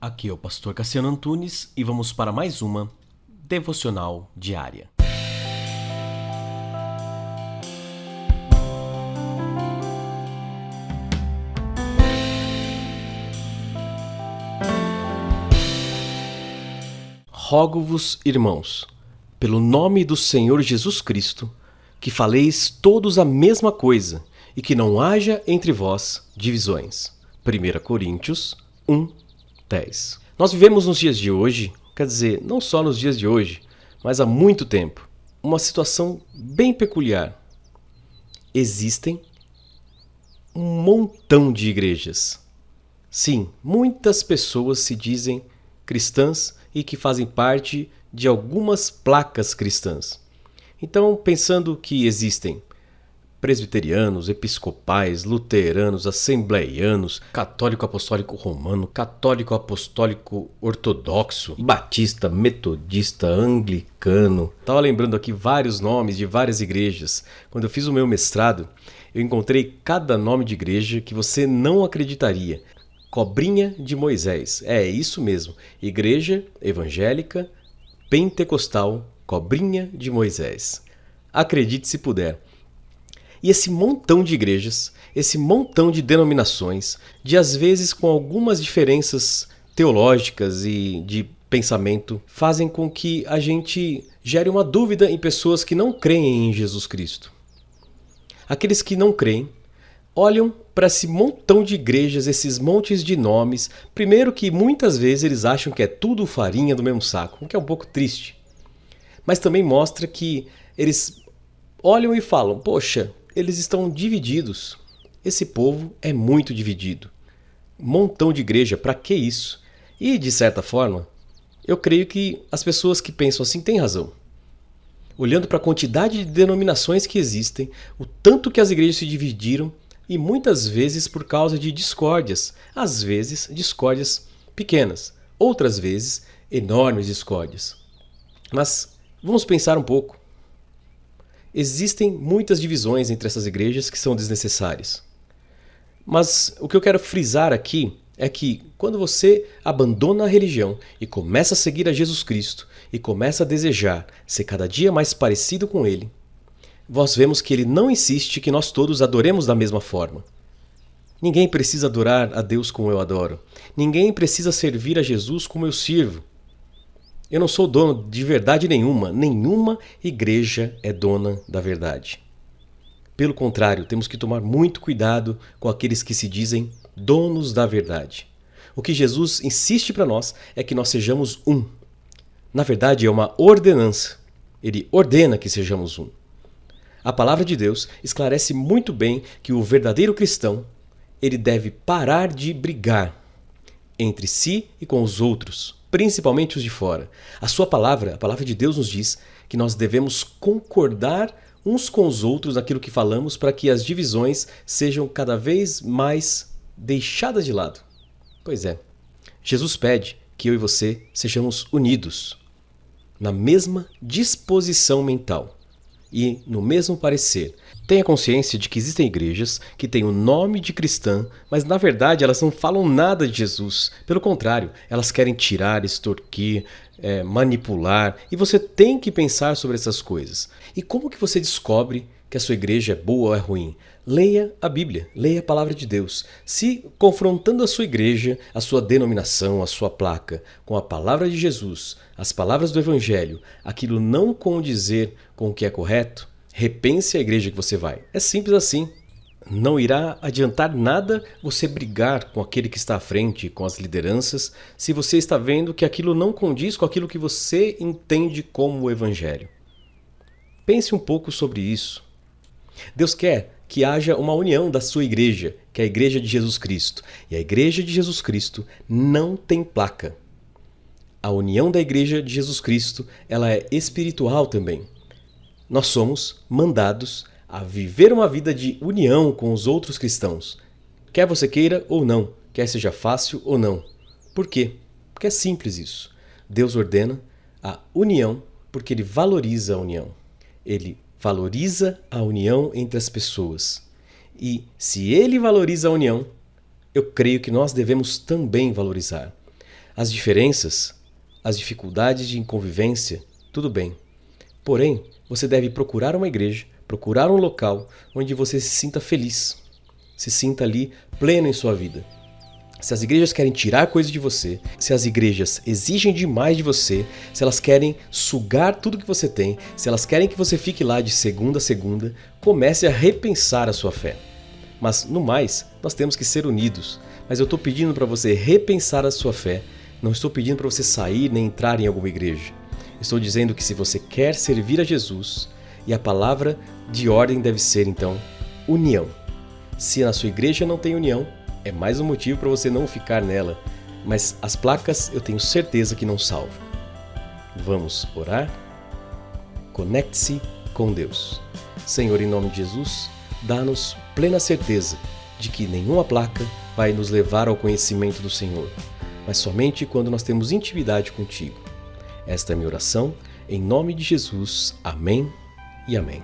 Aqui é o pastor Cassiano Antunes e vamos para mais uma devocional diária. Rogo-vos, irmãos, pelo nome do Senhor Jesus Cristo, que faleis todos a mesma coisa e que não haja entre vós divisões. 1 Coríntios 1:10. Nós vivemos nos dias de hoje, quer dizer, não só nos dias de hoje, mas há muito tempo, uma situação bem peculiar. Existem um montão de igrejas. Sim, muitas pessoas se dizem cristãs e que fazem parte de algumas placas cristãs. Então, pensando que existem presbiterianos, episcopais, luteranos, assembleianos, católico apostólico romano, católico apostólico ortodoxo, batista, metodista, anglicano. Estava lembrando aqui vários nomes de várias igrejas. Quando eu fiz o meu mestrado, eu encontrei cada nome de igreja que você não acreditaria. Cobrinha de Moisés. É isso mesmo. Igreja evangélica, pentecostal, Cobrinha de Moisés. Acredite se puder. E esse montão de igrejas, esse montão de denominações, de às vezes com algumas diferenças teológicas e de pensamento, fazem com que a gente gere uma dúvida em pessoas que não creem em Jesus Cristo. Aqueles que não creem olham para esse montão de igrejas, esses montes de nomes, primeiro que muitas vezes eles acham que é tudo farinha do mesmo saco, o que é um pouco triste. Mas também mostra que eles olham e falam, poxa, eles estão divididos. Esse povo é muito dividido. Um montão de igreja, para que isso? E, de certa forma, eu creio que as pessoas que pensam assim têm razão. Olhando para a quantidade de denominações que existem, o tanto que as igrejas se dividiram, e muitas vezes por causa de discórdias, às vezes discórdias pequenas, outras vezes enormes discórdias. Mas vamos pensar um pouco. Existem muitas divisões entre essas igrejas que são desnecessárias. Mas o que eu quero frisar aqui é que quando você abandona a religião e começa a seguir a Jesus Cristo e começa a desejar ser cada dia mais parecido com Ele, nós vemos que Ele não insiste que nós todos adoremos da mesma forma. Ninguém precisa adorar a Deus como eu adoro. Ninguém precisa servir a Jesus como eu sirvo. Eu não sou dono de verdade nenhuma. Nenhuma igreja é dona da verdade. Pelo contrário, temos que tomar muito cuidado com aqueles que se dizem donos da verdade. O que Jesus insiste para nós é que nós sejamos um. Na verdade, é uma ordenança. Ele ordena que sejamos um. A palavra de Deus esclarece muito bem que o verdadeiro cristão, ele deve parar de brigar entre si e com os outros, principalmente os de fora. A palavra de Deus nos diz que nós devemos concordar uns com os outros naquilo que falamos para que as divisões sejam cada vez mais deixadas de lado. Pois é, Jesus pede que eu e você sejamos unidos na mesma disposição mental e no mesmo parecer. Tenha consciência de que existem igrejas que têm o nome de cristã, mas na verdade elas não falam nada de Jesus. Pelo contrário, elas querem tirar, extorquir, manipular. E você tem que pensar sobre essas coisas. E como que você descobre que a sua igreja é boa ou é ruim? Leia a Bíblia, leia a palavra de Deus. Se confrontando a sua igreja, a sua denominação, a sua placa, com a palavra de Jesus, as palavras do Evangelho, aquilo não condizer com o que é correto, repense a igreja que você vai. É simples assim. Não irá adiantar nada você brigar com aquele que está à frente, com as lideranças, se você está vendo que aquilo não condiz com aquilo que você entende como o Evangelho. Pense um pouco sobre isso. Deus quer que haja uma união da sua igreja, que é a Igreja de Jesus Cristo. E a Igreja de Jesus Cristo não tem placa. A união da Igreja de Jesus Cristo, ela é espiritual também. Nós somos mandados a viver uma vida de união com os outros cristãos. Quer você queira ou não, quer seja fácil ou não. Por quê? Porque é simples isso. Deus ordena a união porque Ele valoriza a união. Ele valoriza a união entre as pessoas. E se Ele valoriza a união, eu creio que nós devemos também valorizar. As diferenças, as dificuldades de convivência, tudo bem. Porém, você deve procurar uma igreja, procurar um local onde você se sinta feliz, se sinta ali pleno em sua vida. Se as igrejas querem tirar coisas de você, se as igrejas exigem demais de você, se elas querem sugar tudo que você tem, se elas querem que você fique lá de segunda a segunda, comece a repensar a sua fé. Mas, no mais, nós temos que ser unidos. Mas eu estou pedindo para você repensar a sua fé. Não estou pedindo para você sair nem entrar em alguma igreja. Estou dizendo que se você quer servir a Jesus, e a palavra de ordem deve ser, então, união. Se na sua igreja não tem união, é mais um motivo para você não ficar nela. Mas as placas eu tenho certeza que não salvam. Vamos orar? Conecte-se com Deus. Senhor, em nome de Jesus, dá-nos plena certeza de que nenhuma placa vai nos levar ao conhecimento do Senhor, mas somente quando nós temos intimidade contigo. Esta é a minha oração, em nome de Jesus. Amém e amém.